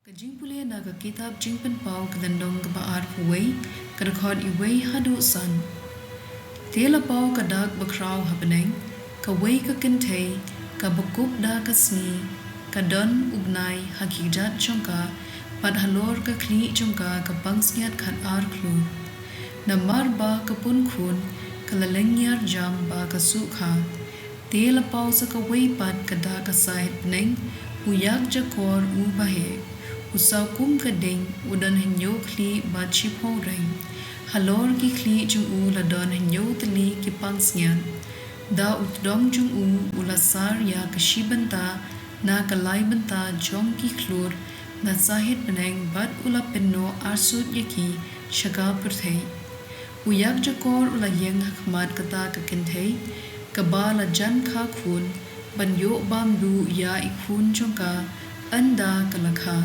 Ka jingpule na ka kitab jingpen pau ka dandong ka baar puway ka record iway hadu san. Tela pau ka dag bakraw habaneng ka way ka kintay ka bakup da ka sngi ka don ubnay hakijat chongka pad halor ka kli chongka ka pangsngiat khat ar klu. Na mar ba ka pun kun ka lalengyar jam ba ka sukha. Tela pau sa ka way pad ka da ka sahit neng uyak jakor ubahe. Usaw kum ka ding udan hinyo kli ba chipo ring. Halor ki kli chung u la don hinyo tali ki pangsngian. Da utdom chung u ulasar ya ka shibanta na kalay banta jom ki klur na sahit beneng bat ula penno arsut yaki shaga perthay. Uyak jakor ula yeng hakmat kata ka kintay ka la jan ka kun ban yo bambu ya ikun chongka anda kalakha.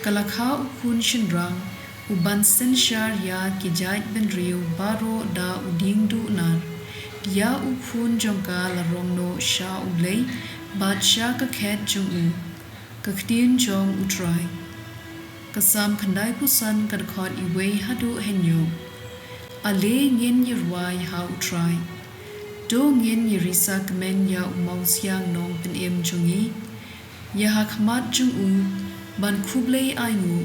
Kalakha ukun shinrang uban senshar ya kijait ben riu baro da uding du nar. Ya ukun jongka la rongno sha Blei bat sha ka khet jong u. Ka ktien jong utrai. Kasam khandai pusan kadkhot iway hadu henyo. Ale ngin yirwai ha utrai. Do ngin yirisa kemen ya umong siang nong pen em jongi. Ya hakmat jong u ban kublei aingu.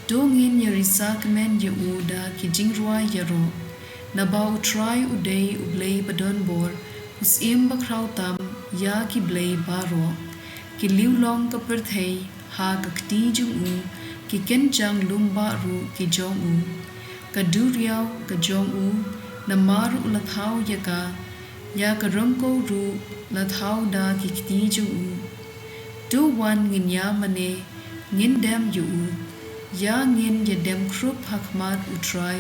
Dongin yarisa kemen ya uda ki jingrua yaro. Naba utrai udei ublei badon bor. Usim bakrau tam ya ki Blei baro. Ki liu long ka perthei ha ka kti jung u. Ki kenjang lumba ru ki jong u. Ka duriau ka jong u. Namar ulathau yaka. Ya ka rongko ru lathau da ki kti jung u. Do wan ngin ya mane. Ngin dem yu ya ngin ya dem krup hakmat utrai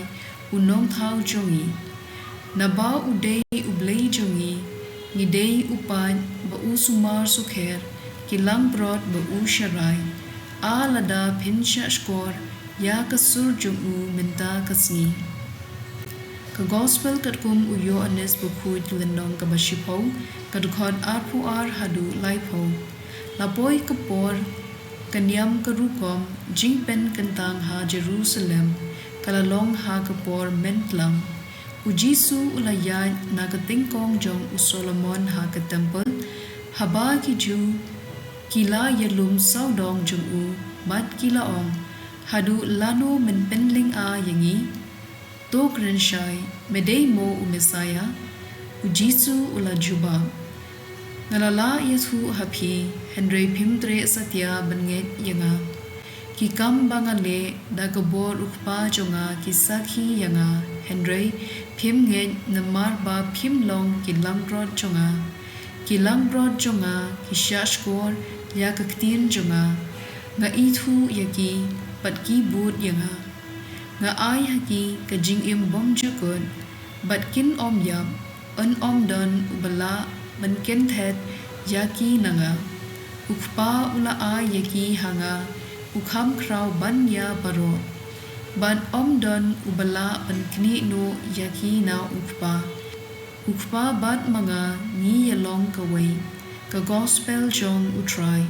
unong thau jongi na ba udei ublei jongi ngidei upan ba usumar sukher kilang brod ba usharai a lada pinsha skor ya kasur jongu minta kasni ka gospel katkum uyo anes bukhud lendong ka bashipo kadkhod arpu ar hadu laipo lapoi kapor Kanyam karukom jingpen kentang ha Jerusalem kalalong ha kapor mentlang ujisu ulayat nagatingkong jong usolomon ha ka temple haba ki ju kila yalum saudong jong u mat kilaong hadu lano men penling a yangi to grenshai medei mo umesaya ujisu ulajuba Nalala yathu hapi Henry Pimtre Satya banget yanga ki kam bangale da gabor ukpa jonga ki sakhi yanga Henry Pim nge namar ba Pim long ki langrod jonga ki shashkor ya ka ktien jonga nga ithu yaki patki bud yanga nga ai haki ka jingim bom jakod batkin om yam an om don ubala ban kenthet yaki nanga ukpa ula a yaki hanga ukham kraw ban ya baro ban omdon ubala ban kni no yaki na ukpa bat manga ni yalong kawai ka gospel jong utrai